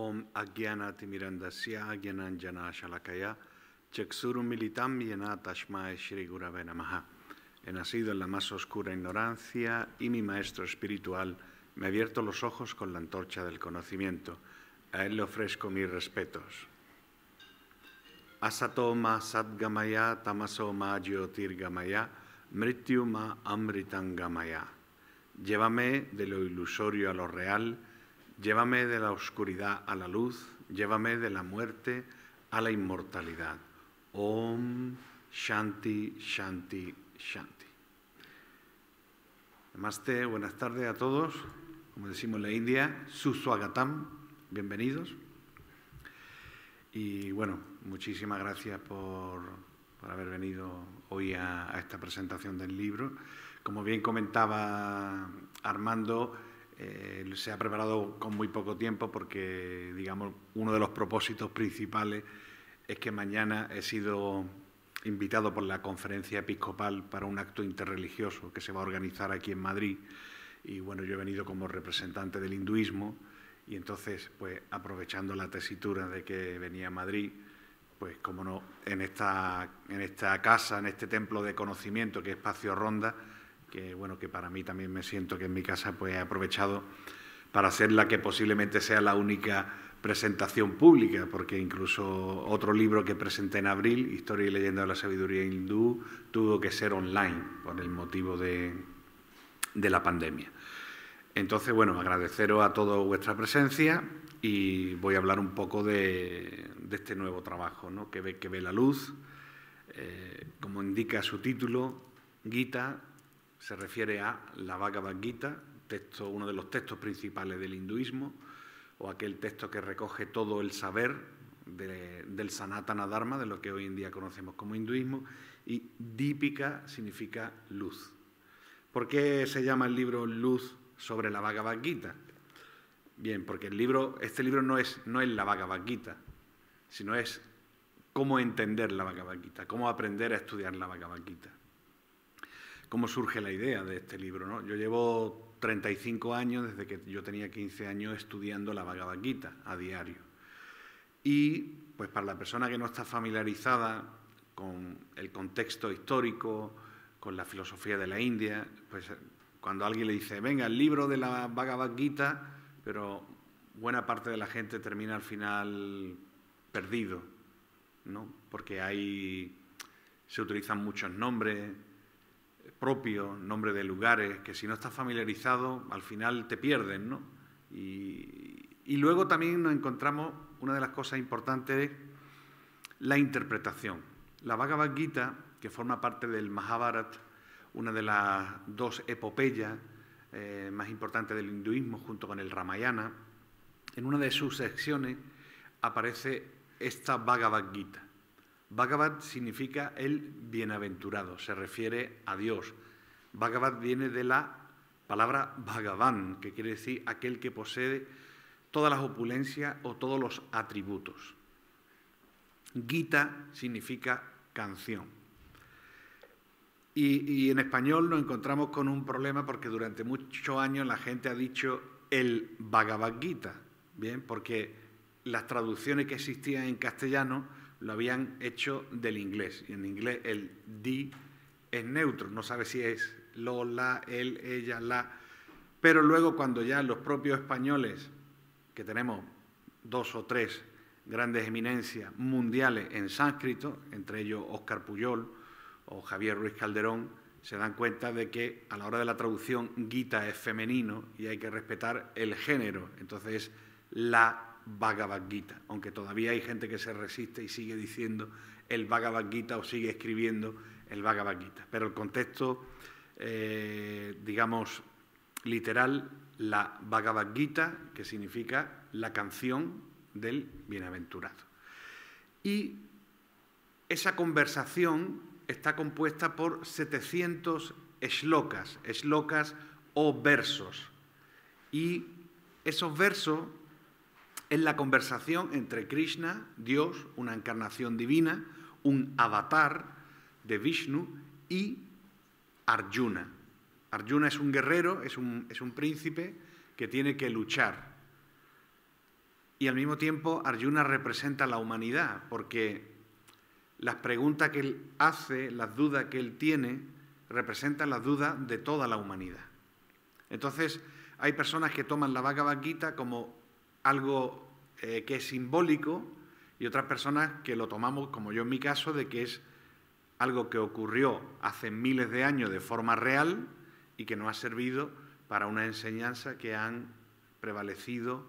Om Ajnana-timirandasya Jnananjana-shalakaya Chaksurumilitam Yena Tashmae Shri Gurave Namaha. He nacido en la más oscura ignorancia y mi maestro espiritual me ha abierto los ojos con la antorcha del conocimiento. A él le ofrezco mis respetos. Asatoma Sadgamaya Tamasoma Jyotirgamaya Mrityuma Amritangamaya. Llévame de lo ilusorio a lo real, llévame de la oscuridad a la luz, llévame de la muerte a la inmortalidad. Om Shanti, Shanti, Shanti. Namaste, buenas tardes a todos. Como decimos en la India, Suswagatam, bienvenidos. Y bueno, muchísimas gracias por haber venido hoy a esta presentación del libro. Como bien comentaba Armando, se ha preparado con muy poco tiempo porque, digamos, uno de los propósitos principales es que mañana he sido invitado por la Conferencia Episcopal para un acto interreligioso que se va a organizar aquí en Madrid. Y bueno, yo he venido como representante del hinduismo y entonces, pues aprovechando la tesitura de que venía a Madrid, pues como no, en esta casa, en este templo de conocimiento que es Espacio Ronda, que bueno, que para mí también me siento que en mi casa pues he aprovechado para hacer la que posiblemente sea la única presentación pública, porque incluso otro libro que presenté en abril, Historia y leyenda de la sabiduría hindú, tuvo que ser online por el motivo de la pandemia. Entonces, bueno, agradeceros a todos vuestra presencia y voy a hablar un poco de este nuevo trabajo, ¿no? que ve la luz. Como indica su título, Gita se refiere a la Bhagavad Gita, uno de los textos principales del hinduismo, o aquel texto que recoge todo el saber del Sanatana Dharma, de lo que hoy en día conocemos como hinduismo, y Dípika significa luz. ¿Por qué se llama el libro Luz sobre la Bhagavad Gita? Bien, porque este libro no es la Bhagavad Gita, sino es cómo entender la Bhagavad Gita, cómo aprender a estudiar la Bhagavad Gita. ¿Cómo surge la idea de este libro, ¿no? Yo llevo 35 años, desde que yo tenía 15 años, estudiando la Bhagavad Gita a diario. Y, pues, para la persona que no está familiarizada con el contexto histórico, con la filosofía de la India, pues, cuando alguien le dice, venga, el libro de la Bhagavad Gita, pero buena parte de la gente termina al final perdido, ¿no? Porque se utilizan muchos nombres propios, nombres de lugares, que si no estás familiarizado, al final te pierden, ¿no? Y luego también nos encontramos, una de las cosas importantes es la interpretación. La Bhagavad Gita, que forma parte del Mahabharata, una de las dos epopeyas más importantes del hinduismo, junto con el Ramayana, en una de sus secciones aparece esta Bhagavad Gita. Bhagavad significa el bienaventurado, se refiere a Dios. Bhagavad viene de la palabra Bhagavan, que quiere decir aquel que posee todas las opulencias o todos los atributos. Gita significa canción. Y en español nos encontramos con un problema porque durante muchos años la gente ha dicho el Bhagavad Gita, ¿bien? Porque las traducciones que existían en castellano lo habían hecho del inglés. Y en inglés el di es neutro, no sabe si es lo, la, él, ella, la. Pero luego cuando ya los propios españoles, que tenemos 2 o 3 grandes eminencias mundiales en sánscrito, entre ellos Óscar Pujol o Javier Ruiz Calderón, se dan cuenta de que a la hora de la traducción Gita es femenino y hay que respetar el género. Entonces es la Bhagavad Gita, aunque todavía hay gente que se resiste y sigue diciendo el Bhagavad Gita o sigue escribiendo el Bhagavad Gita. Pero el contexto, digamos, literal, la Bhagavad Gita, que significa la canción del bienaventurado. Y esa conversación está compuesta por 700 shlokas o versos. Y esos versos es la conversación entre Krishna, Dios, una encarnación divina, un avatar de Vishnu, y Arjuna. Arjuna es un guerrero, es un príncipe que tiene que luchar y al mismo tiempo Arjuna representa la humanidad, porque las preguntas que él hace, las dudas que él tiene, representan las dudas de toda la humanidad. Entonces, hay personas que toman la Bhagavad Gita como algo que es simbólico y otras personas que lo tomamos, como yo en mi caso, de que es algo que ocurrió hace miles de años de forma real y que nos ha servido para una enseñanza que han prevalecido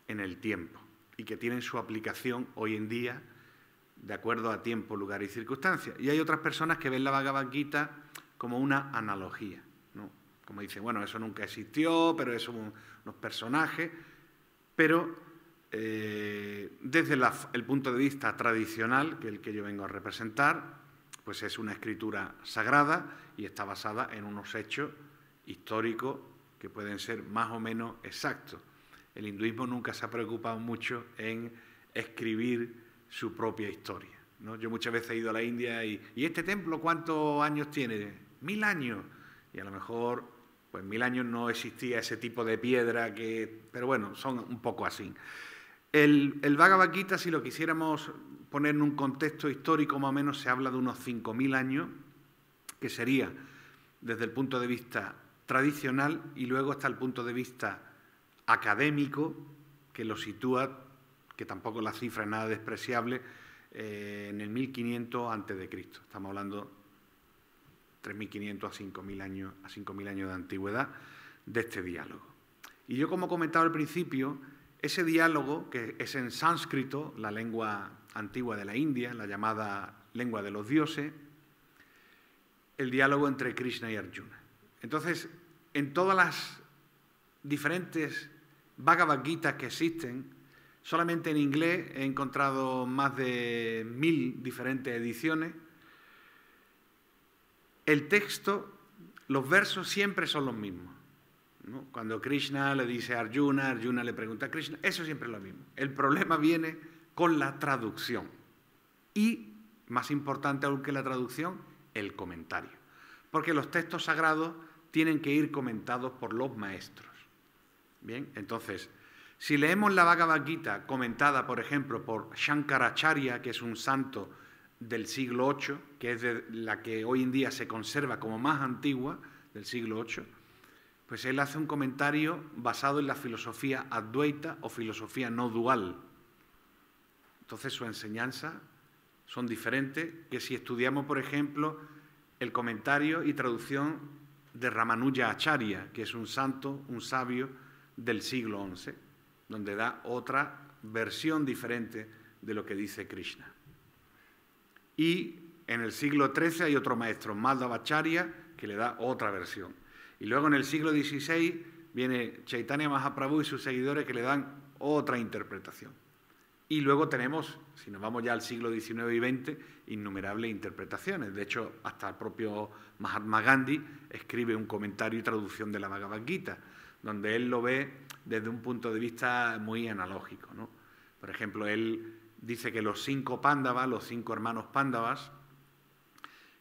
en el tiempo y que tienen su aplicación hoy en día de acuerdo a tiempo, lugar y circunstancias. Y hay otras personas que ven la Bhagavad Gita como una analogía, ¿no? Como dicen, bueno, eso nunca existió, pero son unos personajes, pero desde el punto de vista tradicional, que es el que yo vengo a representar, pues es una escritura sagrada y está basada en unos hechos históricos que pueden ser más o menos exactos. El hinduismo nunca se ha preocupado mucho en escribir su propia historia, ¿no? Yo muchas veces he ido a la India y ¿este templo cuántos años tiene? 1000 años. Y a lo mejor, pues 1000 años no existía ese tipo de piedra, pero bueno, son un poco así. El Bhagavad Gita, si lo quisiéramos poner en un contexto histórico más o menos, se habla de unos 5000 años, que sería desde el punto de vista tradicional, y luego está el punto de vista académico, que lo sitúa, que tampoco la cifra es nada despreciable, en el 1500 a.C. Estamos hablando 3500 a 5000 años de antigüedad de este diálogo. Y yo, como comentaba al principio, ese diálogo, que es en sánscrito, la lengua antigua de la India, la llamada lengua de los dioses, el diálogo entre Krishna y Arjuna. Entonces, en todas las diferentes Bhagavad Gita que existen, solamente en inglés he encontrado más de 1000 diferentes ediciones. El texto, los versos siempre son los mismos, ¿no? Cuando Krishna le dice a Arjuna, Arjuna le pregunta a Krishna, eso siempre es lo mismo. El problema viene con la traducción y, más importante aún que la traducción, el comentario. Porque los textos sagrados tienen que ir comentados por los maestros. Bien, entonces, si leemos la Bhagavad Gita comentada, por ejemplo, por Shankaracharya, que es un santo del siglo VIII, que es de la que hoy en día se conserva como más antigua, del siglo VIII, pues él hace un comentario basado en la filosofía advaita o filosofía no dual. Entonces, sus enseñanzas son diferentes que si estudiamos, por ejemplo, el comentario y traducción de Ramanuja Acharya, que es un santo, un sabio del siglo XI, donde da otra versión diferente de lo que dice Krishna. Y en el siglo XIII hay otro maestro, Madhvacharya, que le da otra versión. Y luego en el siglo XVI viene Chaitanya Mahaprabhu y sus seguidores que le dan otra interpretación. Y luego tenemos, si nos vamos ya al siglo XIX y XX, innumerables interpretaciones. De hecho, hasta el propio Mahatma Gandhi escribe un comentario y traducción de la Bhagavad Gita, donde él lo ve desde un punto de vista muy analógico, ¿no? Por ejemplo, él dice que los 5 Pándavas, los 5 hermanos Pándavas,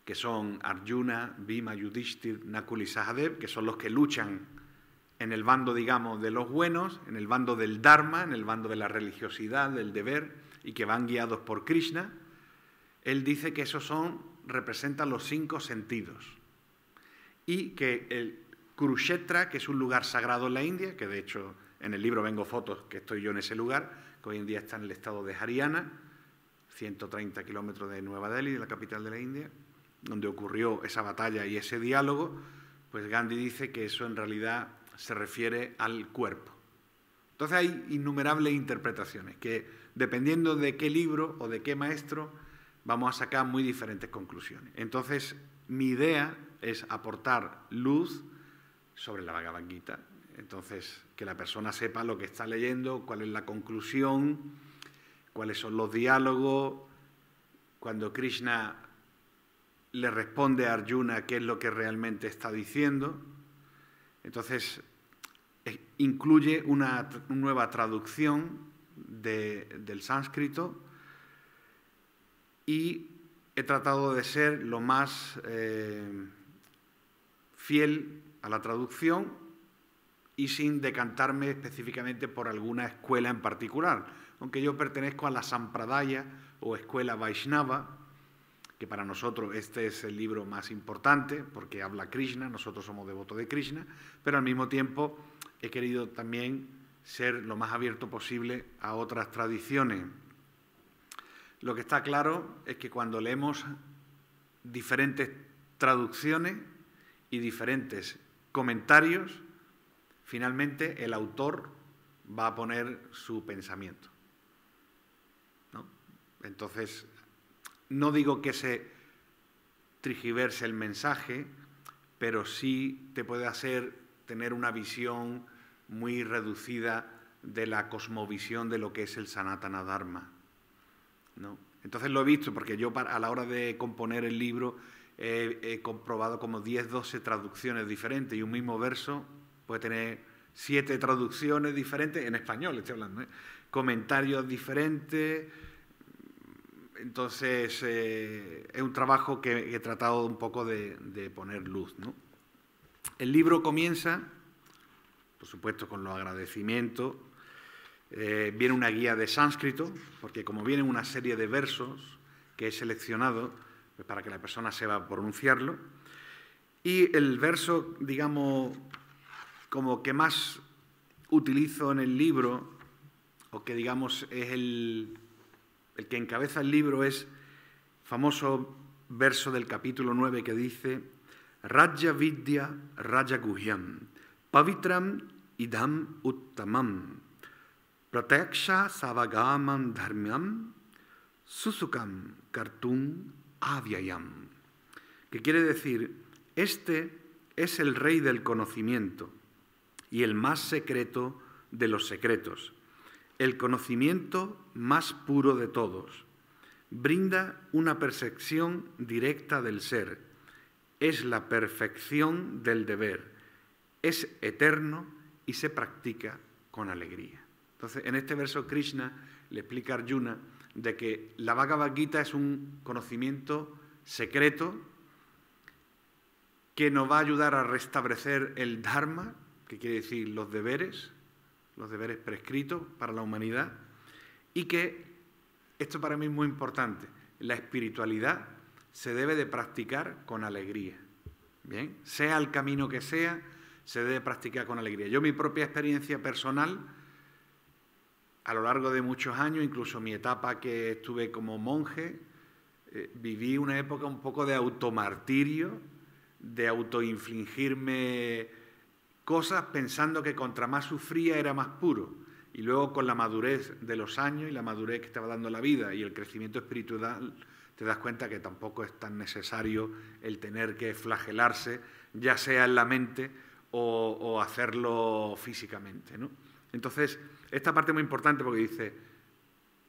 que son Arjuna, Bhima, Yudhishthir, Nakul y Sahadev, que son los que luchan en el bando, digamos, de los buenos, en el bando del Dharma, en el bando de la religiosidad, del deber, y que van guiados por Krishna. Él dice que esos representan los 5 sentidos. Y que el Kurukshetra, que es un lugar sagrado en la India, que de hecho en el libro vengo fotos que estoy yo en ese lugar, que hoy en día está en el estado de Haryana, 130 kilómetros de Nueva Delhi, de la capital de la India, donde ocurrió esa batalla y ese diálogo, pues Gandhi dice que eso en realidad se refiere al cuerpo. Entonces hay innumerables interpretaciones que, dependiendo de qué libro o de qué maestro, vamos a sacar muy diferentes conclusiones. Entonces, mi idea es aportar luz sobre la Bhagavad Gita. Entonces, que la persona sepa lo que está leyendo, cuál es la conclusión, cuáles son los diálogos, cuando Krishna le responde a Arjuna qué es lo que realmente está diciendo. Entonces, incluye una nueva traducción del sánscrito y he tratado de ser lo más fiel a la traducción y sin decantarme específicamente por alguna escuela en particular, aunque yo pertenezco a la Sampradaya o escuela Vaishnava, que para nosotros este es el libro más importante porque habla Krishna, nosotros somos devotos de Krishna, pero al mismo tiempo he querido también ser lo más abierto posible a otras tradiciones. Lo que está claro es que cuando leemos diferentes traducciones y diferentes comentarios, finalmente el autor va a poner su pensamiento, ¿no? Entonces, no digo que se trigiverse el mensaje, pero sí te puede hacer tener una visión muy reducida de la cosmovisión de lo que es el Sanatana Dharma, ¿no? Entonces lo he visto porque yo a la hora de componer el libro he comprobado como 10, 12 traducciones diferentes y un mismo verso puede tener 7 traducciones diferentes, en español estoy hablando, ¿eh? Comentarios diferentes. Entonces es un trabajo que he tratado un poco de poner luz, ¿no? El libro comienza, por supuesto, con los agradecimientos. Viene una guía de sánscrito, porque como viene una serie de versos que he seleccionado pues para que la persona sepa pronunciarlo, y el verso, digamos, como que más utilizo en el libro, o que digamos es el que encabeza el libro, es famoso verso del capítulo 9 que dice Raja Vidya Raja Guhyam Pavitram Idam Uttamam Prateksha Savagamam Dharmyam Susukam Kartum Avyayam, que quiere decir, este es el rey del conocimiento y el más secreto de los secretos, el conocimiento más puro de todos. Brinda una percepción directa del ser, es la perfección del deber, es eterno y se practica con alegría. Entonces, en este verso Krishna le explica a Arjuna de que la Bhagavad Gita es un conocimiento secreto que nos va a ayudar a restablecer el Dharma, que quiere decir los deberes prescritos para la humanidad, y que, esto para mí es muy importante, la espiritualidad se debe de practicar con alegría. Bien, sea el camino que sea, se debe practicar con alegría. Yo, mi propia experiencia personal, a lo largo de muchos años, incluso mi etapa que estuve como monje, viví una época un poco de automartirio, de autoinfligirme cosas pensando que contra más sufría era más puro. Y luego con la madurez de los años y la madurez que te va dando la vida y el crecimiento espiritual, te das cuenta que tampoco es tan necesario el tener que flagelarse, ya sea en la mente o hacerlo físicamente, ¿no? Entonces, esta parte es muy importante porque dice,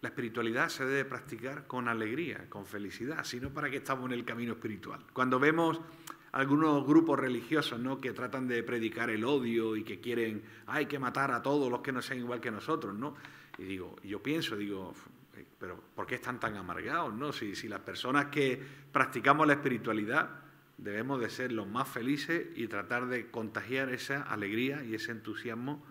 la espiritualidad se debe practicar con alegría, con felicidad, sino para que estamos en el camino espiritual. Cuando vemos algunos grupos religiosos, ¿no?, que tratan de predicar el odio y que quieren, hay que matar a todos los que no sean igual que nosotros, ¿no? Y yo pienso, pero ¿por qué están tan amargados, no? Si las personas que practicamos la espiritualidad debemos de ser los más felices y tratar de contagiar esa alegría y ese entusiasmo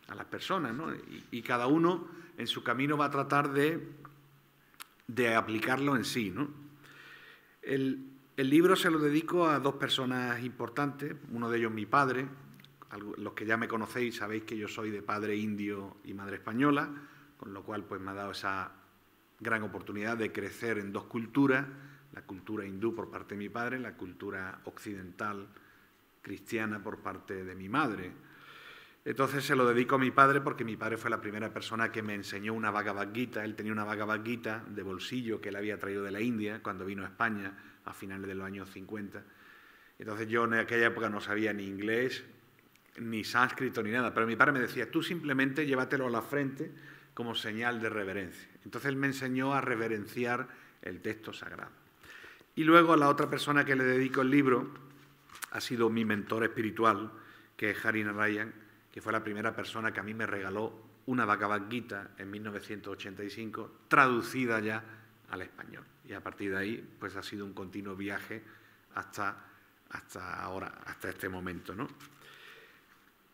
a las personas, ¿no? Y cada uno en su camino va a tratar de aplicarlo en sí, ¿no? El libro se lo dedico a dos personas importantes, uno de ellos mi padre. Los que ya me conocéis sabéis que yo soy de padre indio y madre española, con lo cual pues me ha dado esa gran oportunidad de crecer en dos culturas, la cultura hindú por parte de mi padre, la cultura occidental cristiana por parte de mi madre. Entonces se lo dedico a mi padre porque mi padre fue la primera persona que me enseñó una Bhagavad Gita. Él tenía una Bhagavad Gita de bolsillo que él había traído de la India cuando vino a España a finales de los años 50. Entonces yo en aquella época no sabía ni inglés, ni sánscrito, ni nada. Pero mi padre me decía, tú simplemente llévatelo a la frente como señal de reverencia. Entonces él me enseñó a reverenciar el texto sagrado. Y luego a la otra persona que le dedico el libro ha sido mi mentor espiritual, que es Hari Narayan, que fue la primera persona que a mí me regaló una Bhagavad Gita en 1985, traducida ya al español. Y a partir de ahí, pues ha sido un continuo viaje hasta ahora, hasta este momento, ¿no?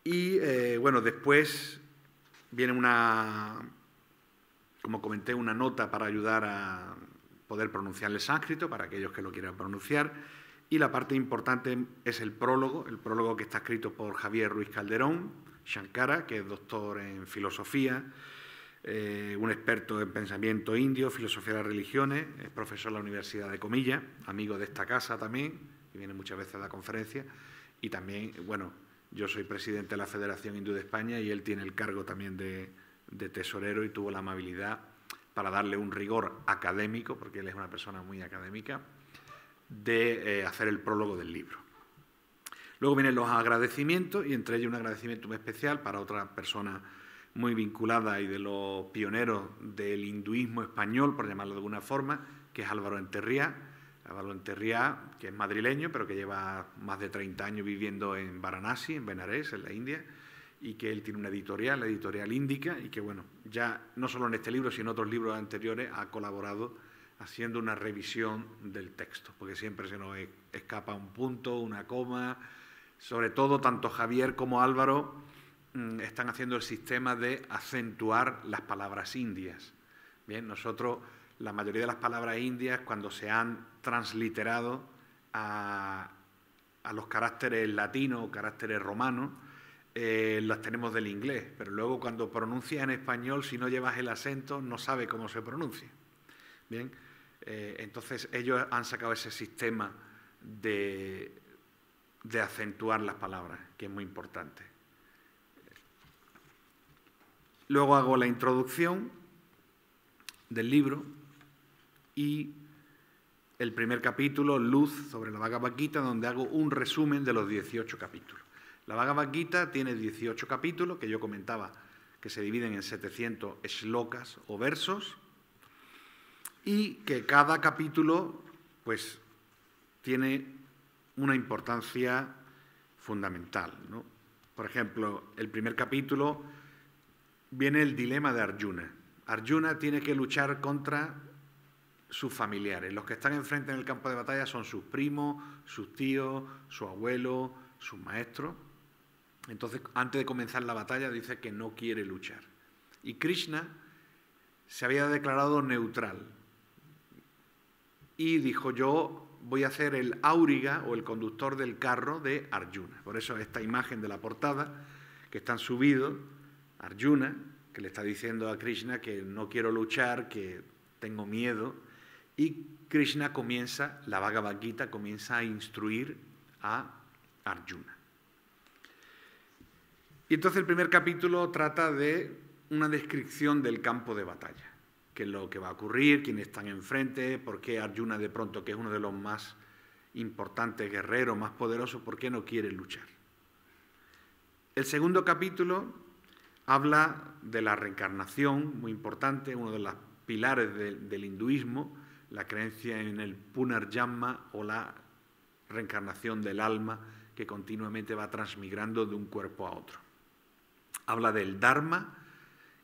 Y bueno, después viene como comenté, una nota para ayudar a poder pronunciar el sánscrito, para aquellos que lo quieran pronunciar. Y la parte importante es el prólogo que está escrito por Javier Ruiz Calderón, Shankara, que es doctor en filosofía, un experto en pensamiento indio, filosofía de las religiones, es profesor en la Universidad de Comilla, amigo de esta casa también, que viene muchas veces a la conferencia, y también, bueno, yo soy presidente de la Federación Hindú de España y él tiene el cargo también de tesorero y tuvo la amabilidad para darle un rigor académico, porque él es una persona muy académica, de hacer el prólogo del libro. Luego vienen los agradecimientos, y entre ellos un agradecimiento muy especial para otra persona muy vinculada y de los pioneros del hinduismo español, por llamarlo de alguna forma, que es Álvaro Enterriá. Álvaro Enterriá, que es madrileño, pero que lleva más de 30 años viviendo en Varanasi, en Benarés, en la India, y que él tiene una editorial, la Editorial Índica, y que, bueno, ya no solo en este libro, sino en otros libros anteriores ha colaborado haciendo una revisión del texto, porque siempre se nos escapa un punto, una coma. Sobre todo, tanto Javier como Álvaro están haciendo el sistema de acentuar las palabras indias. Bien, nosotros, la mayoría de las palabras indias, cuando se han transliterado a los caracteres latinos o caracteres romanos, las tenemos del inglés, pero luego cuando pronuncias en español, si no llevas el acento, no sabes cómo se pronuncia. Bien, entonces ellos han sacado ese sistema de acentuar las palabras, que es muy importante. Luego hago la introducción del libro y el primer capítulo, Luz sobre la Bhagavad Gita, donde hago un resumen de los 18 capítulos. La Bhagavad Gita tiene 18 capítulos, que yo comentaba que se dividen en 700 shlokas o versos, y que cada capítulo pues tiene una importancia fundamental, ¿no? Por ejemplo, el primer capítulo viene el dilema de Arjuna. Arjuna tiene que luchar contra sus familiares. Los que están enfrente en el campo de batalla son sus primos, sus tíos, su abuelo, sus maestros. Entonces, antes de comenzar la batalla, dice que no quiere luchar. Y Krishna se había declarado neutral y dijo: yo voy a ser el auriga o el conductor del carro de Arjuna. Por eso esta imagen de la portada, que están subidos, Arjuna, que le está diciendo a Krishna que no quiero luchar, que tengo miedo, y Krishna comienza, la Bhagavad Gita comienza a instruir a Arjuna. Y entonces el primer capítulo trata de una descripción del campo de batalla, qué es lo que va a ocurrir, quiénes están enfrente, por qué Arjuna de pronto, que es uno de los más importantes guerreros, más poderosos, por qué no quiere luchar. El segundo capítulo habla de la reencarnación, muy importante, uno de los pilares del hinduismo, la creencia en el Punarjanma o la reencarnación del alma que continuamente va transmigrando de un cuerpo a otro. Habla del Dharma,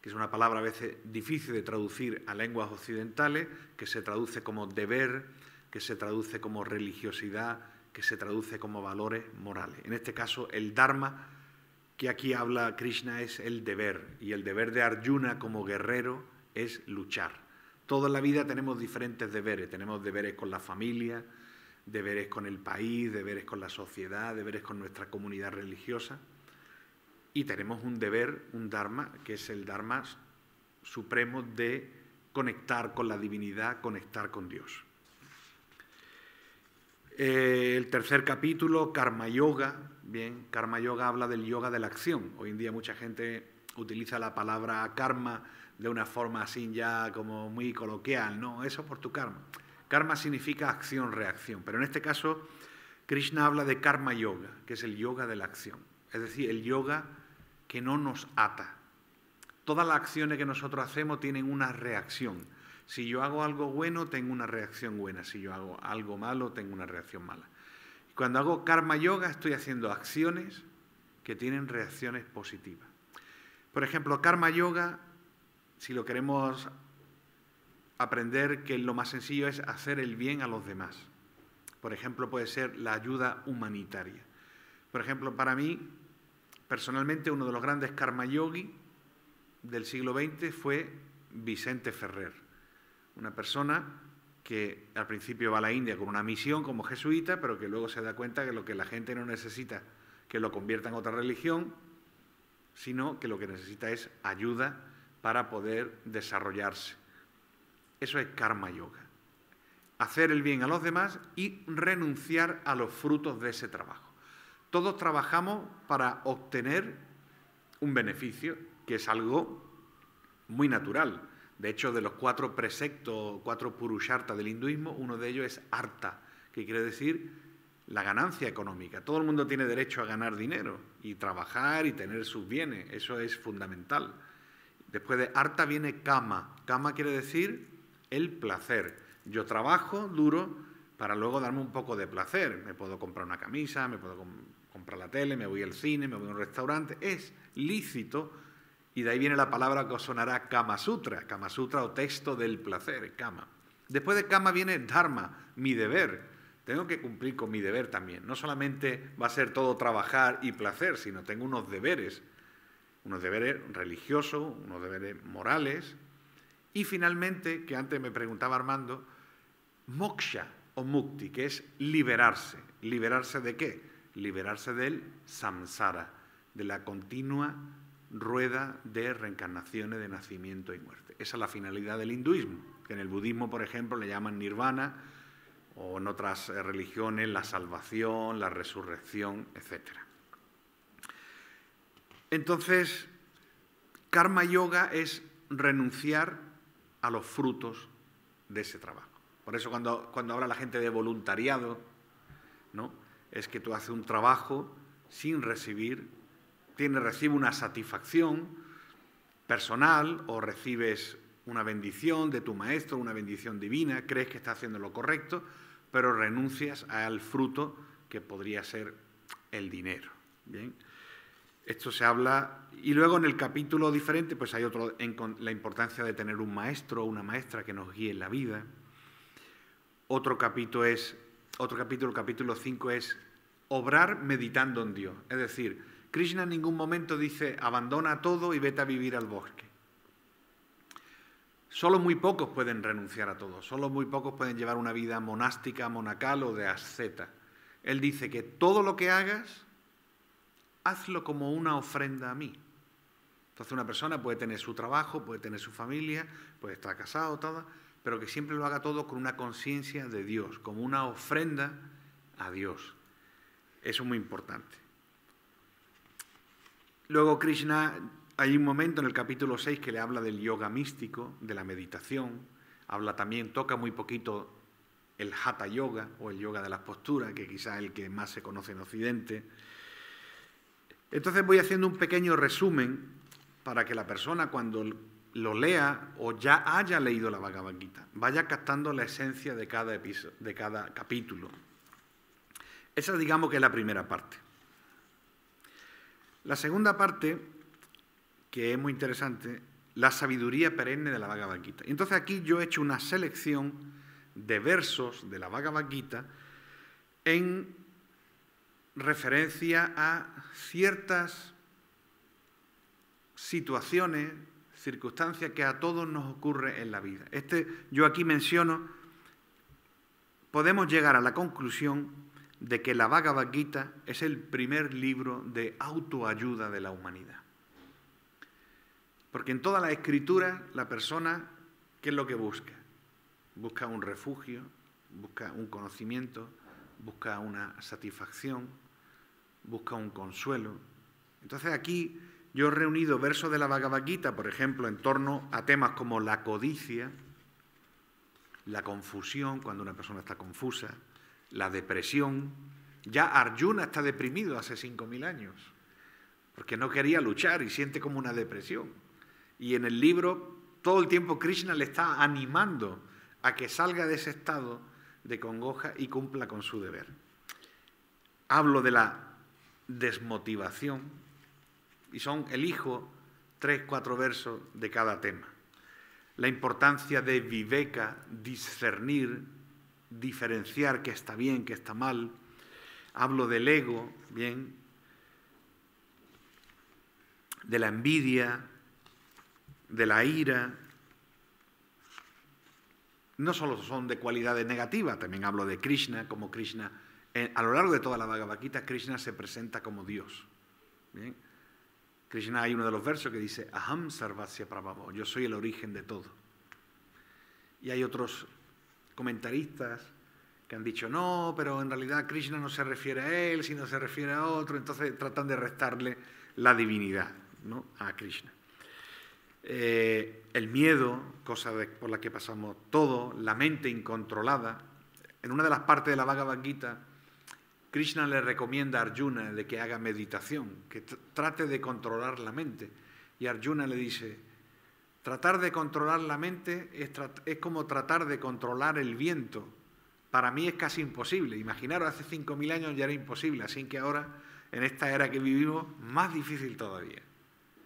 que es una palabra a veces difícil de traducir a lenguas occidentales, que se traduce como deber, que se traduce como religiosidad, que se traduce como valores morales. En este caso, el Dharma que aquí habla Krishna es el deber, y el deber de Arjuna como guerrero es luchar. Toda la vida tenemos diferentes deberes. Tenemos deberes con la familia, deberes con el país, deberes con la sociedad, deberes con nuestra comunidad religiosa. Y tenemos un deber, un dharma, que es el dharma supremo de conectar con la divinidad, conectar con Dios. El tercer capítulo, Karma Yoga. Bien, Karma Yoga habla del yoga de la acción. Hoy en día mucha gente utiliza la palabra karma de una forma así ya como muy coloquial. No, eso por tu karma. Karma significa acción-reacción, pero en este caso Krishna habla de Karma Yoga, que es el yoga de la acción. Es decir, el yoga que no nos ata. Todas las acciones que nosotros hacemos tienen una reacción. Si yo hago algo bueno, tengo una reacción buena. Si yo hago algo malo, tengo una reacción mala. Cuando hago Karma Yoga, estoy haciendo acciones que tienen reacciones positivas. Por ejemplo, Karma Yoga, si lo queremos aprender, que lo más sencillo es hacer el bien a los demás. Por ejemplo, puede ser la ayuda humanitaria. Por ejemplo, para mí, personalmente, uno de los grandes karma yogi del siglo XX fue Vicente Ferrer, una persona que al principio va a la India con una misión como jesuita, pero que luego se da cuenta que lo que la gente no necesita que lo convierta en otra religión, sino que lo que necesita es ayuda para poder desarrollarse. Eso es karma yoga. Hacer el bien a los demás y renunciar a los frutos de ese trabajo. Todos trabajamos para obtener un beneficio, que es algo muy natural. De hecho, de los 4 preceptos, 4 purusharta del hinduismo, uno de ellos es artha, que quiere decir la ganancia económica. Todo el mundo tiene derecho a ganar dinero y trabajar y tener sus bienes. Eso es fundamental. Después de artha viene kama. Kama quiere decir el placer. Yo trabajo duro para luego darme un poco de placer. Me puedo comprar una camisa, me puedo comprar la tele, me voy al cine, me voy a un restaurante. Es lícito. Y de ahí viene la palabra que os sonará Kama Sutra o texto del placer, Kama. Después de Kama viene Dharma, mi deber. Tengo que cumplir con mi deber también. No solamente va a ser todo trabajar y placer, sino tengo unos deberes religiosos, unos deberes morales. Y finalmente, que antes me preguntaba Armando, moksha o mukti, que es liberarse. ¿Liberarse de qué? Liberarse del samsara, de la continua rueda de reencarnaciones, de nacimiento y muerte. Esa es la finalidad del hinduismo, que en el budismo, por ejemplo, le llaman nirvana, o en otras religiones la salvación, la resurrección, etc. Entonces, karma yoga es renunciar a los frutos de ese trabajo. Por eso cuando habla la gente de voluntariado, ¿no?, es que tú haces un trabajo sin recibir, recibe una satisfacción personal o recibes una bendición de tu maestro, una bendición divina, crees que estás haciendo lo correcto, pero renuncias al fruto que podría ser el dinero. ¿Bien? Esto se habla, y luego en el capítulo diferente, pues hay otro, la importancia de tener un maestro o una maestra que nos guíe en la vida. Otro capítulo, el capítulo 5, es obrar meditando en Dios. Es decir, Krishna en ningún momento dice, abandona todo y vete a vivir al bosque. Solo muy pocos pueden renunciar a todo, solo muy pocos pueden llevar una vida monástica, monacal o de asceta. Él dice que todo lo que hagas, hazlo como una ofrenda a mí. Entonces una persona puede tener su trabajo, puede tener su familia, puede estar casado, todo, pero que siempre lo haga todo con una conciencia de Dios, como una ofrenda a Dios. Eso es muy importante. Luego Krishna, hay un momento en el capítulo 6 que le habla del yoga místico, de la meditación, habla también, toca muy poquito el hatha yoga o el yoga de las posturas, que quizás es el que más se conoce en Occidente. Entonces voy haciendo un pequeño resumen para que la persona cuando lo lea o ya haya leído la Bhagavad Gita vaya captando la esencia de cada episodio, de cada capítulo. Esa digamos que es la primera parte. La segunda parte, que es muy interesante, la sabiduría perenne de la Bhagavad Gita. Y entonces aquí yo he hecho una selección de versos de la Bhagavad Gita en referencia a ciertas situaciones, circunstancias que a todos nos ocurre en la vida. Yo aquí menciono, podemos llegar a la conclusión de que la Bhagavad Gita es el primer libro de autoayuda de la humanidad. Porque en toda la escritura, la persona, ¿qué es lo que busca? Busca un refugio, busca un conocimiento, busca una satisfacción, busca un consuelo. Entonces aquí yo he reunido versos de la Bhagavad Gita, por ejemplo, en torno a temas como la codicia, la confusión, cuando una persona está confusa, la depresión. Ya Arjuna está deprimido hace 5.000 años, porque no quería luchar y siente como una depresión. Y en el libro todo el tiempo Krishna le está animando a que salga de ese estado de congoja y cumpla con su deber. Hablo de la desmotivación y elijo 3, 4 versos de cada tema. La importancia de viveka, discernir, diferenciar qué está bien, qué está mal. Hablo del ego, bien. de la envidia, de la ira. No solo son de cualidades negativas, también hablo de Krishna, como Krishna, a lo largo de toda la Bhagavad Gita, Krishna se presenta como Dios. ¿Bien? Krishna, hay uno de los versos que dice, Aham Sarvasya Prabhavo, yo soy el origen de todo. Y hay otros comentaristas que han dicho, no, pero en realidad Krishna no se refiere a él, sino se refiere a otro, entonces tratan de restarle la divinidad, ¿no?, a Krishna. El miedo, cosa por la que pasamos todo, la mente incontrolada. En una de las partes de la Bhagavad Gita, Krishna le recomienda a Arjuna de que haga meditación, que trate de controlar la mente. Y Arjuna le dice, tratar de controlar la mente es como tratar de controlar el viento. Para mí es casi imposible. Imaginaros, hace 5.000 años ya era imposible, así que ahora, en esta era que vivimos, más difícil todavía.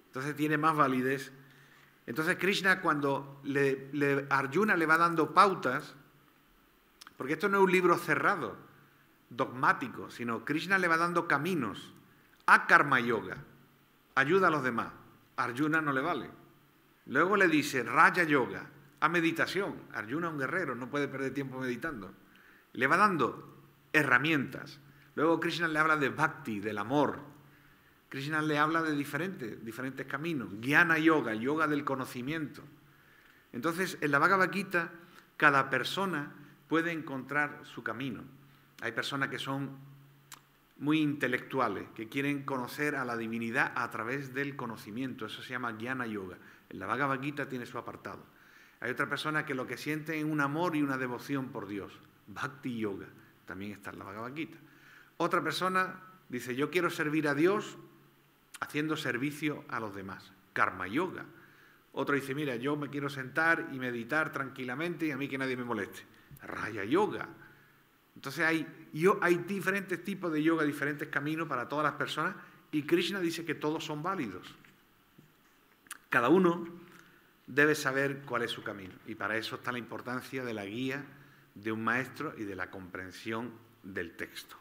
Entonces tiene más validez. Entonces Krishna, cuando Arjuna le va dando pautas, porque esto no es un libro cerrado, dogmático, sino Krishna le va dando caminos a Karma Yoga, ayuda a los demás. A Arjuna no le vale. Luego le dice Raja Yoga, a meditación. Arjuna es un guerrero, no puede perder tiempo meditando. Le va dando herramientas. Luego Krishna le habla de Bhakti, del amor. Krishna le habla de diferentes caminos. Jnana Yoga, yoga del conocimiento. Entonces, en la Bhagavad Gita, cada persona puede encontrar su camino. Hay personas que son muy intelectuales, que quieren conocer a la divinidad a través del conocimiento. Eso se llama Jnana Yoga. En la Bhagavad Gita tiene su apartado. Hay otra persona que lo que siente es un amor y una devoción por Dios. Bhakti Yoga también está en la Bhagavad Gita. Otra persona dice, yo quiero servir a Dios haciendo servicio a los demás. Karma Yoga. Otro dice, mira, yo me quiero sentar y meditar tranquilamente y a mí que nadie me moleste. Raja Yoga. Entonces hay diferentes tipos de yoga, diferentes caminos para todas las personas y Krishna dice que todos son válidos. Cada uno debe saber cuál es su camino y para eso está la importancia de la guía de un maestro y de la comprensión del texto.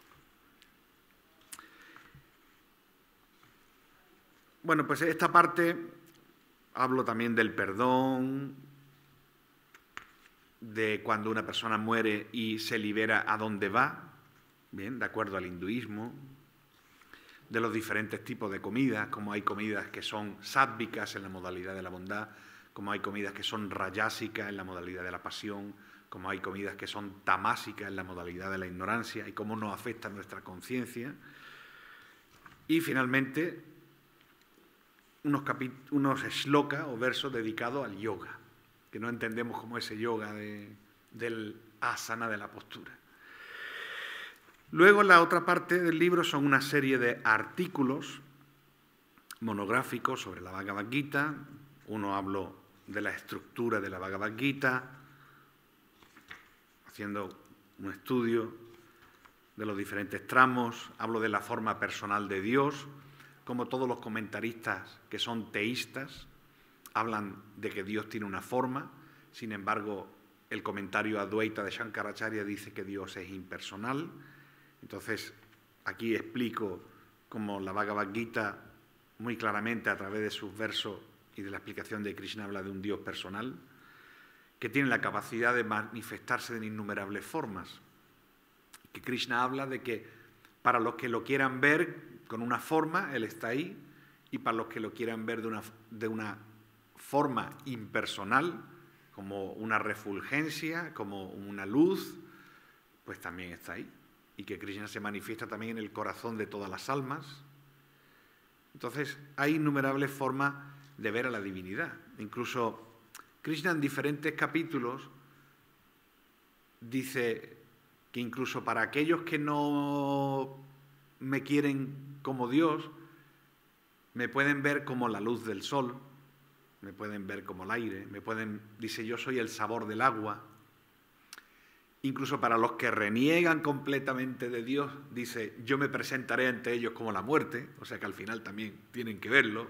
Bueno, pues esta parte hablo también del perdón, de cuando una persona muere y se libera a dónde va, bien, de acuerdo al hinduismo, de los diferentes tipos de comidas, como hay comidas que son sádvicas en la modalidad de la bondad, como hay comidas que son rayásicas en la modalidad de la pasión, como hay comidas que son tamásicas en la modalidad de la ignorancia y cómo nos afecta nuestra conciencia. Y finalmente, unos shlokas o versos dedicados al yoga, que no entendemos como ese yoga del asana, de la postura. Luego, la otra parte del libro son una serie de artículos monográficos sobre la Bhagavad Gita. Uno hablo de la estructura de la Bhagavad Gita, haciendo un estudio de los diferentes tramos. Hablo de la forma personal de Dios, como todos los comentaristas que son teístas hablan de que Dios tiene una forma, sin embargo, el comentario Advaita de Shankaracharya dice que Dios es impersonal. Entonces, aquí explico cómo la Bhagavad Gita muy claramente a través de sus versos y de la explicación de Krishna habla de un Dios personal, que tiene la capacidad de manifestarse en innumerables formas. Que Krishna habla de que para los que lo quieran ver con una forma, Él está ahí, y para los que lo quieran ver de una forma impersonal, como una refulgencia, como una luz, pues también está ahí. Y que Krishna se manifiesta también en el corazón de todas las almas. Entonces, hay innumerables formas de ver a la divinidad. Incluso Krishna en diferentes capítulos dice que incluso para aquellos que no me quieren como Dios, me pueden ver como la luz del sol, me pueden ver como el aire, dice, yo soy el sabor del agua. Incluso para los que reniegan completamente de Dios, dice, yo me presentaré ante ellos como la muerte, o sea que al final también tienen que verlo.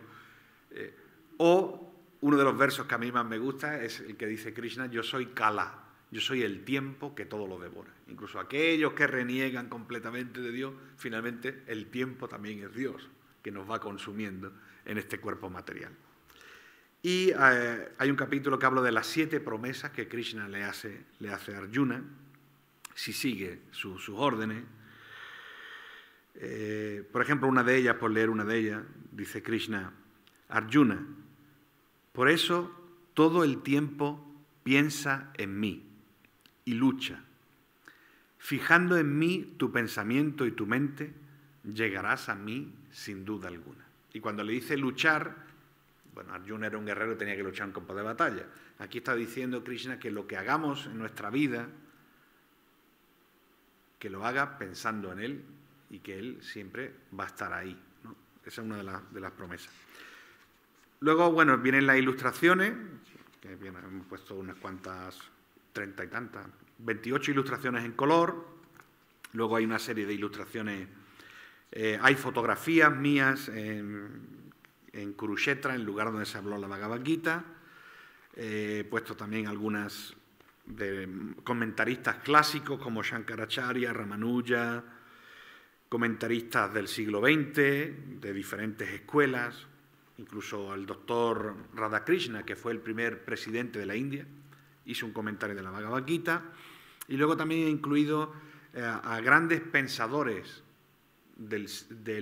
O uno de los versos que a mí más me gusta es el que dice Krishna, yo soy Kala, yo soy el tiempo que todo lo devora. Incluso aquellos que reniegan completamente de Dios, finalmente el tiempo también es Dios, que nos va consumiendo en este cuerpo material. Y hay un capítulo que habla de las 7 promesas que Krishna le hace a Arjuna, si sigue sus órdenes. Por ejemplo, una de ellas, por leer una de ellas, dice Krishna: Arjuna, por eso todo el tiempo piensa en mí y lucha. Fijando en mí tu pensamiento y tu mente, llegarás a mí sin duda alguna. Y cuando le dice luchar, bueno, Arjuna era un guerrero y tenía que luchar en campo de batalla. Aquí está diciendo Krishna que lo que hagamos en nuestra vida, que lo haga pensando en él y que él siempre va a estar ahí, ¿no? Esa es una de las promesas. Luego, bueno, vienen las ilustraciones, que bien, hemos puesto unas cuantas, 30 y tantas, 28 ilustraciones en color. Luego hay una serie de ilustraciones, hay fotografías mías en Kurukshetra, en el lugar donde se habló la Bhagavad Gita. He puesto también algunas de comentaristas clásicos como Shankaracharya, Ramanuja, comentaristas del siglo XX, de diferentes escuelas, incluso el doctor Radhakrishna, que fue el primer presidente de la India, hizo un comentario de la Bhagavad Gita. Y luego también he incluido a grandes pensadores del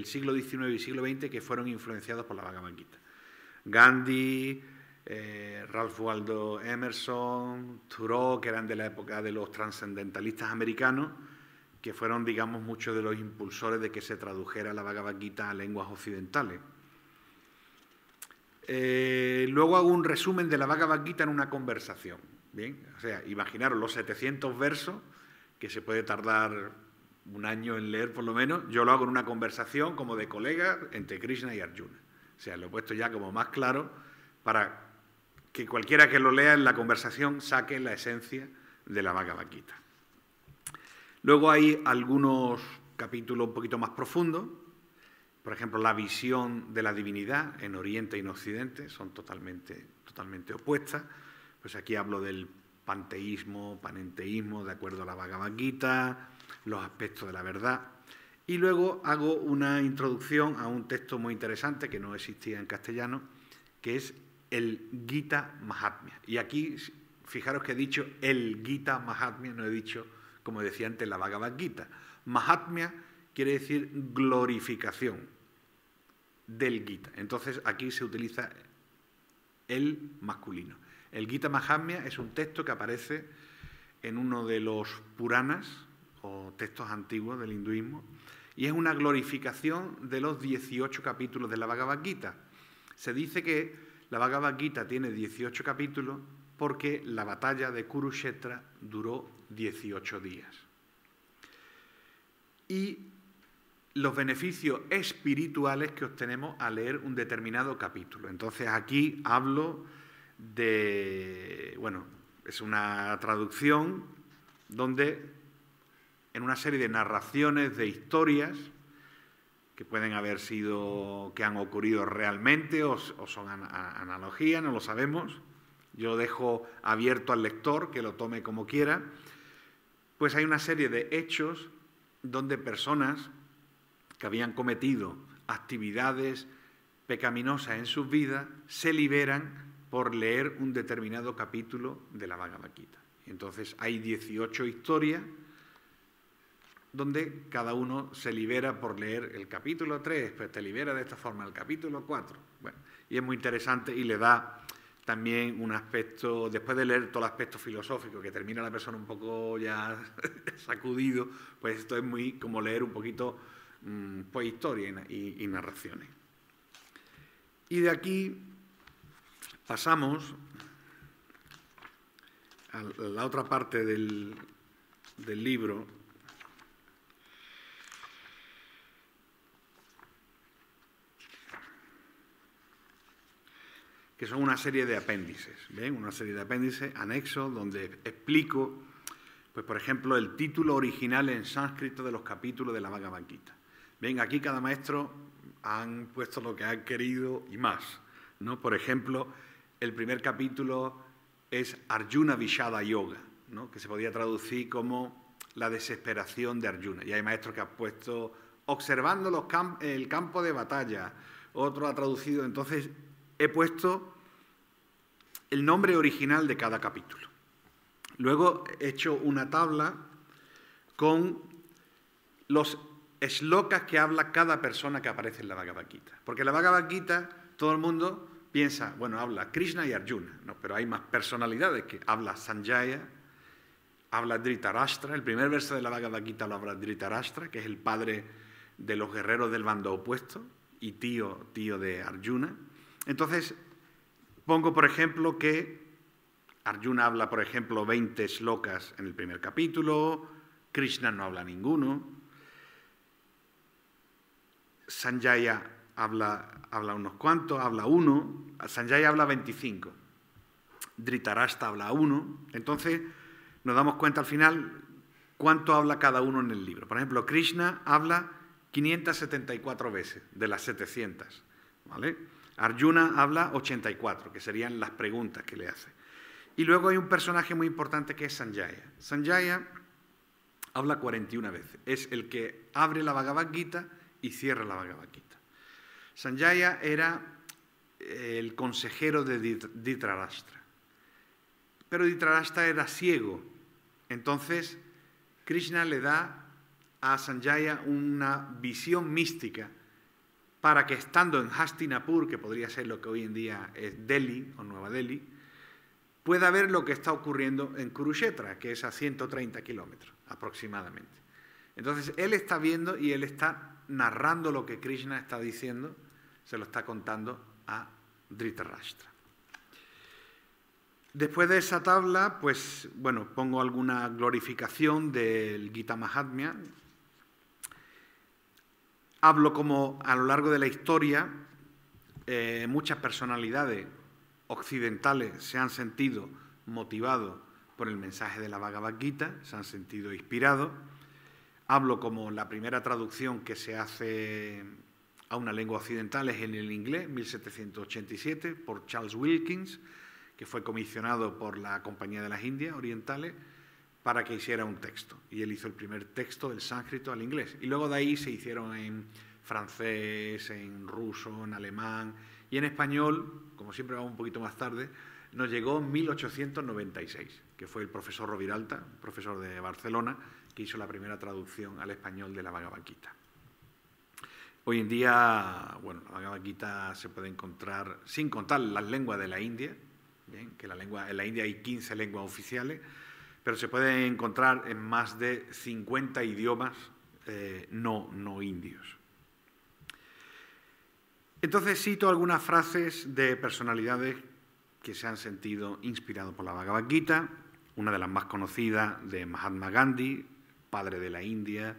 siglo XIX y siglo XX que fueron influenciados por la Bhagavad Gita. Gandhi, Ralph Waldo Emerson, Thoreau, que eran de la época de los trascendentalistas americanos, que fueron, digamos, muchos de los impulsores de que se tradujera la Bhagavad Gita a lenguas occidentales. Luego hago un resumen de la Bhagavad Gita en una conversación. Bien, o sea, imaginaros los 700 versos, que se puede tardar un año en leer por lo menos. Yo lo hago en una conversación como de colegas entre Krishna y Arjuna. O sea, lo he puesto ya como más claro para que cualquiera que lo lea en la conversación saque la esencia de la Bhagavad Gita. Luego hay algunos capítulos un poquito más profundos. Por ejemplo, la visión de la divinidad en Oriente y en Occidente son totalmente opuestas. Pues aquí hablo del panteísmo, panenteísmo, de acuerdo a la Bhagavad Gita, los aspectos de la verdad. Y luego hago una introducción a un texto muy interesante que no existía en castellano, que es el Gita Mahatmya. Y aquí, fijaros que he dicho el Gita Mahatmya, no he dicho, como decía antes, la Bhagavad Gita. Mahatmya quiere decir glorificación del Gita. Entonces aquí se utiliza el masculino. El Gita Mahatmya es un texto que aparece en uno de los Puranas, o textos antiguos del hinduismo, y es una glorificación de los 18 capítulos de la Bhagavad Gita. Se dice que la Bhagavad Gita tiene 18 capítulos porque la batalla de Kurukshetra duró 18 días. Y los beneficios espirituales que obtenemos al leer un determinado capítulo. Entonces aquí hablo de, bueno, es una traducción donde en una serie de narraciones, de historias que pueden haber sido, que han ocurrido realmente o son analogías, no lo sabemos. Yo dejo abierto al lector que lo tome como quiera. Pues hay una serie de hechos donde personas que habían cometido actividades pecaminosas en sus vidas se liberan por leer un determinado capítulo de la Bhagavad Gita. Entonces hay 18 historias donde cada uno se libera por leer el capítulo 3, pues te libera de esta forma el capítulo 4. Bueno, y es muy interesante y le da también un aspecto, después de leer todo el aspecto filosófico, que termina la persona un poco ya sacudido, pues esto es muy como leer un poquito pues historia y narraciones. Y de aquí pasamos a la otra parte del libro, que son una serie de apéndices, ¿ven? Una serie de apéndices, anexos, donde explico, pues por ejemplo, el título original en sánscrito de los capítulos de la Bhagavad Gita. Ven, aquí cada maestro han puesto lo que han querido y más, ¿no? Por ejemplo, el primer capítulo es Arjuna Vishada Yoga, ¿no? Que se podía traducir como la desesperación de Arjuna. Y hay maestros que han puesto observando el campo de batalla, otro ha traducido. Entonces, he puesto el nombre original de cada capítulo. Luego he hecho una tabla con los shlokas que habla cada persona que aparece en la Bhagavad Gita. Porque en la Bhagavad Gita todo el mundo piensa, bueno, habla Krishna y Arjuna, no, pero hay más personalidades que habla Sanjaya, habla Dhritarashtra. El primer verso de la Bhagavad Gita lo habla Dhritarashtra, que es el padre de los guerreros del bando opuesto y tío de Arjuna. Entonces, pongo, por ejemplo, que Arjuna habla, por ejemplo, 20 shlokas en el primer capítulo, Krishna no habla ninguno, Sanjaya habla unos cuantos, habla uno, Sanjaya habla 25, Dhritarashtra habla uno. Entonces nos damos cuenta al final cuánto habla cada uno en el libro. Por ejemplo, Krishna habla 574 veces de las 700, ¿vale? Arjuna habla 84, que serían las preguntas que le hace. Y luego hay un personaje muy importante que es Sanjaya. Sanjaya habla 41 veces. Es el que abre la Bhagavad Gita y cierra la Bhagavad Gita. Sanjaya era el consejero de Dhritarashtra. Pero Dhritarashtra era ciego. Entonces, Krishna le da a Sanjaya una visión mística para que, estando en Hastinapur, que podría ser lo que hoy en día es Delhi o Nueva Delhi, pueda ver lo que está ocurriendo en Kurukshetra, que es a 130 kilómetros aproximadamente. Entonces, él está viendo y él está narrando lo que Krishna está diciendo, se lo está contando a Dhritarashtra. Después de esa tabla, pues, bueno, pongo alguna glorificación del Gita Mahatmya. Hablo como a lo largo de la historia muchas personalidades occidentales se han sentido motivados por el mensaje de la Bhagavad Gita, se han sentido inspirados. Hablo como la primera traducción que se hace a una lengua occidental es en el inglés, 1787, por Charles Wilkins, que fue comisionado por la Compañía de las Indias Orientales para que hiciera un texto. Y él hizo el primer texto del sánscrito al inglés. Y luego de ahí se hicieron en francés, en ruso, en alemán y en español, como siempre vamos un poquito más tarde, nos llegó en 1896, que fue el profesor Roviralta, profesor de Barcelona, que hizo la primera traducción al español de la Bhagavad Gita. Hoy en día, bueno, la Bhagavad Gita se puede encontrar, sin contar las lenguas de la India, bien, que en la India hay 15 lenguas oficiales, pero se puede encontrar en más de 50 idiomas no indios. Entonces cito algunas frases de personalidades que se han sentido inspirados por la Bhagavad Gita. Una de las más conocidas de Mahatma Gandhi, padre de la India,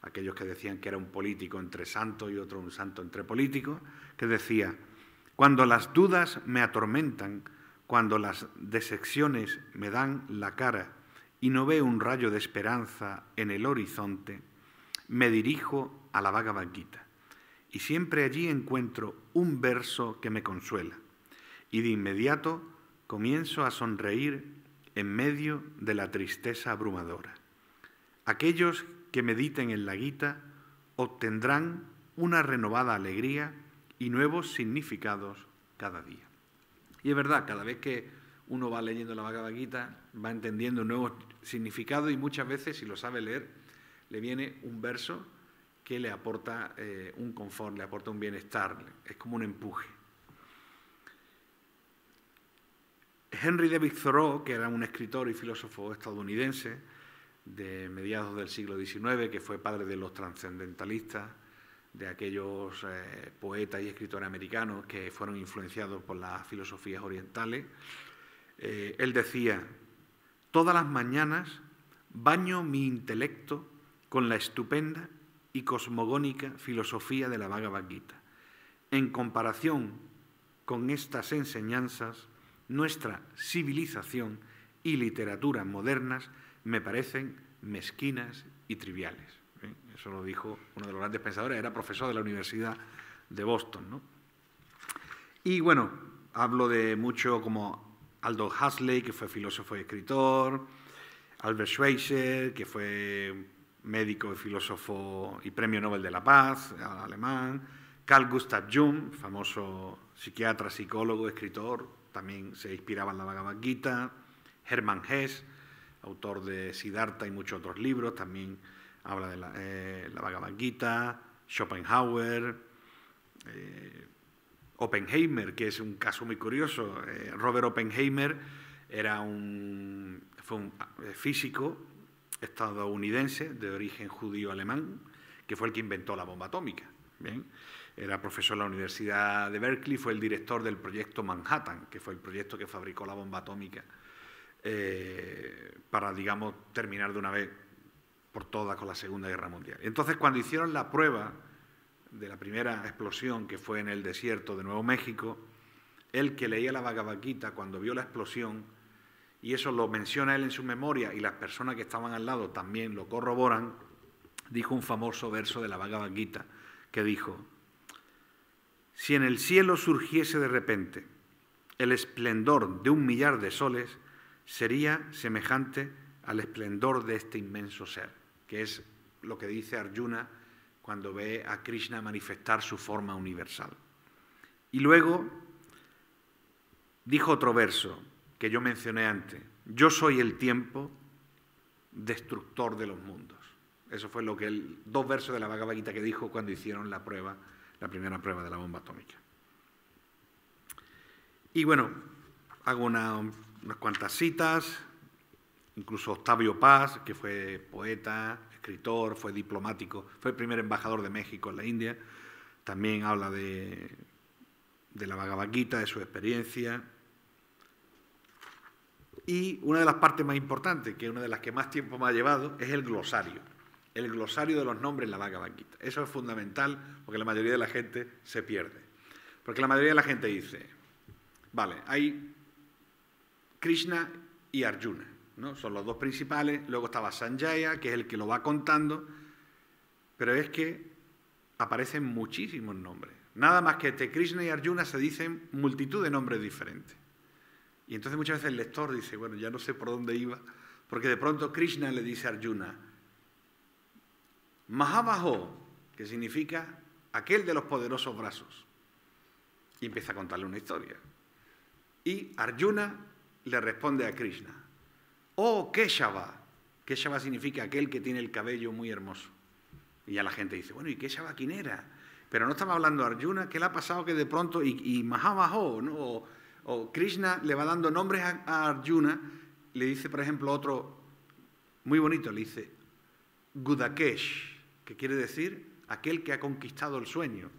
aquellos que decían que era un político entre santos y otro un santo entre políticos, que decía: cuando las dudas me atormentan, cuando las decepciones me dan la cara y no veo un rayo de esperanza en el horizonte, me dirijo a la Bhagavad Gita y siempre allí encuentro un verso que me consuela y de inmediato comienzo a sonreír en medio de la tristeza abrumadora. Aquellos que mediten en la Gita obtendrán una renovada alegría y nuevos significados cada día. Y es verdad, cada vez que uno va leyendo la Bhagavad Gita va entendiendo nuevos significados y muchas veces, si lo sabe leer, le viene un verso que le aporta un confort, le aporta un bienestar, es como un empuje. Henry David Thoreau, que era un escritor y filósofo estadounidense de mediados del siglo XIX, que fue padre de los trascendentalistas, de aquellos poetas y escritores americanos que fueron influenciados por las filosofías orientales, él decía: todas las mañanas baño mi intelecto con la estupenda y cosmogónica filosofía de la Bhagavad Gita. En comparación con estas enseñanzas, nuestra civilización y literatura modernas me parecen mezquinas y triviales. Eso lo dijo uno de los grandes pensadores, era profesor de la Universidad de Boston, ¿no? Y bueno, hablo de mucho como Aldous Huxley, que fue filósofo y escritor, Albert Schweitzer, que fue médico y filósofo y premio Nobel de la Paz, alemán, Carl Gustav Jung, famoso psiquiatra, psicólogo, escritor, también se inspiraba en la Bhagavad Gita. Hermann Hesse, autor de Siddhartha y muchos otros libros, también habla de la Bhagavad Gita. Schopenhauer, Oppenheimer, que es un caso muy curioso. Robert Oppenheimer fue un físico estadounidense de origen judío-alemán, que fue el que inventó la bomba atómica. ¿Bien? Era profesor en la Universidad de Berkeley, fue el director del proyecto Manhattan, que fue el proyecto que fabricó la bomba atómica para, digamos, terminar de una vez por todas con la Segunda Guerra Mundial. Entonces, cuando hicieron la prueba de la primera explosión, que fue en el desierto de Nuevo México, él, que leía la Bhagavad Gita, cuando vio la explosión, y eso lo menciona él en su memoria, y las personas que estaban al lado también lo corroboran, dijo un famoso verso de la Bhagavad Gita, que dijo: si en el cielo surgiese de repente el esplendor de 1.000.000 de soles, sería semejante al esplendor de este inmenso ser, que es lo que dice Arjuna cuando ve a Krishna manifestar su forma universal. Y luego dijo otro verso que yo mencioné antes: yo soy el tiempo destructor de los mundos. Eso fue lo que dos versos de la Bhagavad Gita que dijo cuando hicieron la primera prueba de la bomba atómica. Y bueno, hago unas cuantas citas. Incluso Octavio Paz, que fue poeta, escritor, fue diplomático, fue el primer embajador de México en la India, también habla de la Bhagavad Gita, de su experiencia. Y una de las partes más importantes, que es una de las que más tiempo me ha llevado, es el glosario de los nombres en la Bhagavad Gita. Eso es fundamental porque la mayoría de la gente se pierde. Porque la mayoría de la gente dice, vale, hay Krishna y Arjuna, ¿no? Son los dos principales, luego estaba Sanjaya, que es el que lo va contando, pero es que aparecen muchísimos nombres. Nada más que entre Krishna y Arjuna se dicen multitud de nombres diferentes. Y entonces muchas veces el lector dice, bueno, ya no sé por dónde iba, porque de pronto Krishna le dice a Arjuna, Mahabaho, que significa aquel de los poderosos brazos, y empieza a contarle una historia. Y Arjuna le responde a Krishna, oh Keshava. Keshava significa aquel que tiene el cabello muy hermoso. Y ya la gente dice, bueno, ¿y Keshava quién era? Pero no estaba hablando de Arjuna, ¿qué le ha pasado que de pronto, y Mahabaho, ¿no? O Krishna le va dando nombres a Arjuna, le dice, por ejemplo, otro muy bonito, le dice Gudakesh, que quiere decir aquel que ha conquistado el sueño.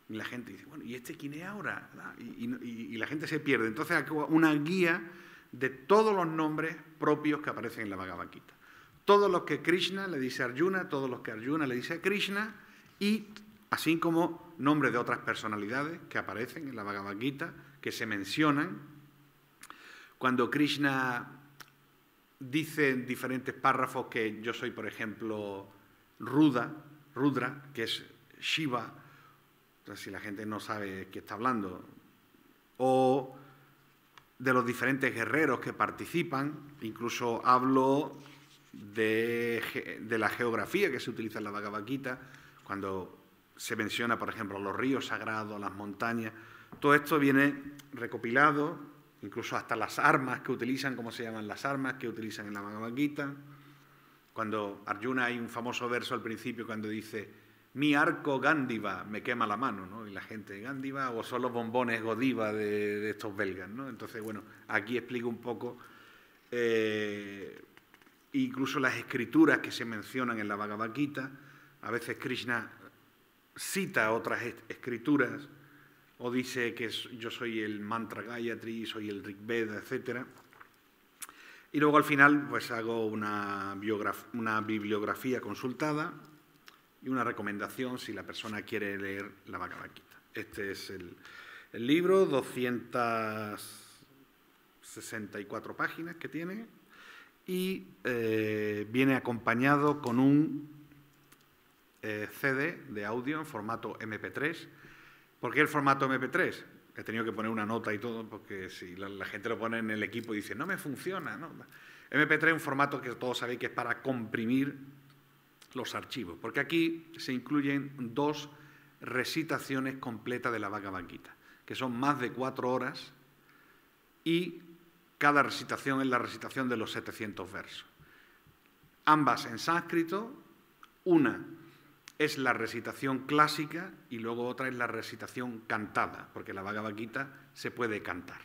Y la gente dice, bueno, ¿y este quién es ahora? Y la gente se pierde. Entonces hay una guía de todos los nombres propios que aparecen en la Bhagavad Gita. Todos los que Krishna le dice a Arjuna, todos los que Arjuna le dice a Krishna, y así como nombres de otras personalidades que aparecen en la Bhagavad Gita, que se mencionan. Cuando Krishna dice en diferentes párrafos que yo soy, por ejemplo, Rudra, que es Shiva, entonces si la gente no sabe qué está hablando, o de los diferentes guerreros que participan, incluso hablo de la geografía que se utiliza en la Bhagavad Gita, cuando se menciona, por ejemplo, los ríos sagrados, las montañas. Todo esto viene recopilado, incluso hasta las armas que utilizan, cómo se llaman las armas que utilizan en la Bhagavad Gita. Cuando Arjuna, hay un famoso verso al principio cuando dice, mi arco Gándiva me quema la mano, ¿no? Y la gente, Gándiva, o son los bombones Godiva de estos belgas, ¿no? Entonces, bueno, aquí explico un poco incluso las escrituras que se mencionan en la Bhagavad Gita. A veces Krishna cita otras escrituras o dice que yo soy el mantra Gayatri, soy el Rig Veda, etc. Y luego al final pues hago una bibliografía consultada y una recomendación si la persona quiere leer la Bhagavad Gita. Este es el libro, 264 páginas que tiene y viene acompañado con un CD de audio en formato MP3. ¿Por qué el formato MP3? He tenido que poner una nota y todo, porque si la gente lo pone en el equipo y dice, no me funciona, ¿no? MP3 es un formato que todos sabéis que es para comprimir los archivos, porque aquí se incluyen dos recitaciones completas de la Bhagavad Gita, que son más de 4 horas y cada recitación es la recitación de los 700 versos. Ambas en sánscrito, una es la recitación clásica y luego otra es la recitación cantada, porque la Bhagavad Gita se puede cantar.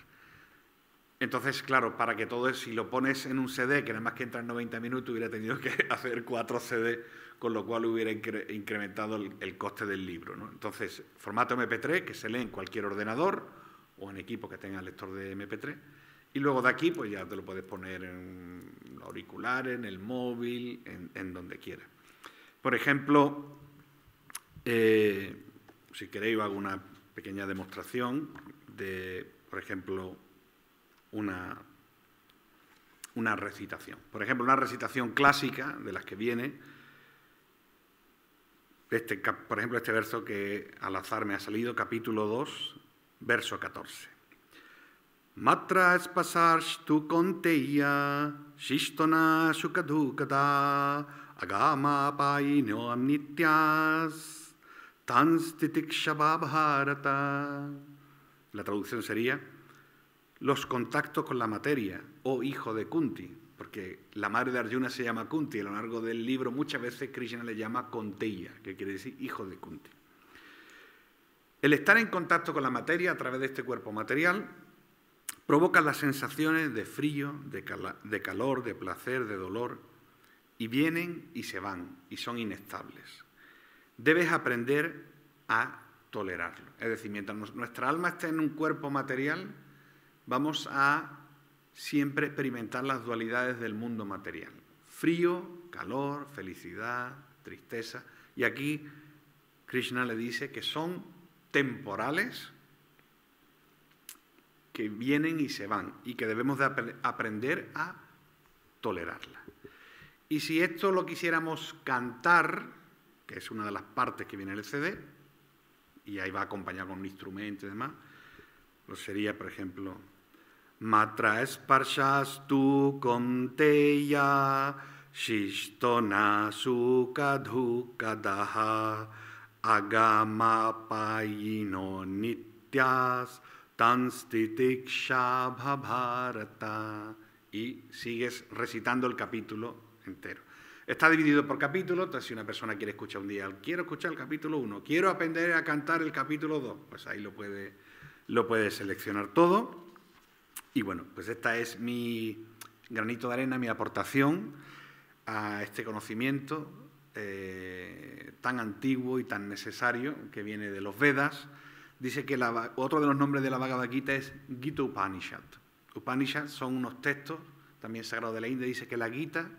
Entonces, claro, para que todo eso, si lo pones en un CD, que nada más que entra en 90 minutos, hubiera tenido que hacer 4 CD, con lo cual hubiera incrementado el coste del libro, ¿no? Entonces, formato MP3, que se lee en cualquier ordenador o en equipo que tenga lector de MP3, y luego de aquí, pues ya te lo puedes poner en auriculares, en el móvil, en donde quieras. Por ejemplo, si queréis, hago una pequeña demostración de, por ejemplo, una recitación. Por ejemplo, una recitación clásica de las que viene, por ejemplo, este verso que al azar me ha salido, capítulo 2, verso 14. Matra spasarshtu konteya shishtona shukadukada agama paino amnityas tanstitikshava. La traducción sería: los contactos con la materia, oh hijo de Kunti, porque la madre de Arjuna se llama Kunti, a lo largo del libro muchas veces Krishna le llama Konteya, que quiere decir hijo de Kunti. El estar en contacto con la materia a través de este cuerpo material provoca las sensaciones de frío, de calor, de placer, de dolor, y vienen y se van, y son inestables. Debes aprender a tolerarlo. Es decir, mientras nuestra alma esté en un cuerpo material, vamos a siempre experimentar las dualidades del mundo material. Frío, calor, felicidad, tristeza. Y aquí Krishna le dice que son temporales, que vienen y se van, y que debemos de aprender a tolerarla. Y si esto lo quisiéramos cantar, que es una de las partes que viene en el CD, y ahí va acompañado con un instrumento y demás, pues sería, por ejemplo, Matra sparshastu konteya shishtona sukadhukadaha agama payino nityas tanstitikshabhavarata. Y sigues recitando el capítulo entero. Está dividido por capítulos, entonces si una persona quiere escuchar un día, quiero escuchar el capítulo 1, quiero aprender a cantar el capítulo 2, pues ahí lo puede seleccionar todo. Y bueno, pues esta es mi granito de arena, mi aportación a este conocimiento tan antiguo y tan necesario que viene de los Vedas. Dice que otro de los nombres de la Bhagavad Gita es Gita Upanishad. Upanishad son unos textos también sagrados de la India. Dice que la Gita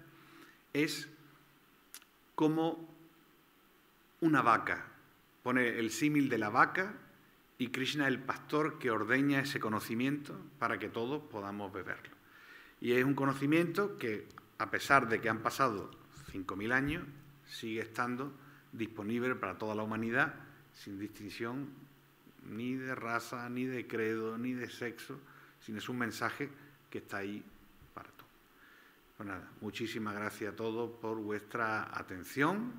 es como una vaca. Pone el símil de la vaca y Krishna el pastor que ordeña ese conocimiento para que todos podamos beberlo. Y es un conocimiento que, a pesar de que han pasado 5.000 años, sigue estando disponible para toda la humanidad, sin distinción ni de raza, ni de credo, ni de sexo, sino es un mensaje que está ahí para todos. Pues nada, muchísimas gracias a todos por vuestra atención.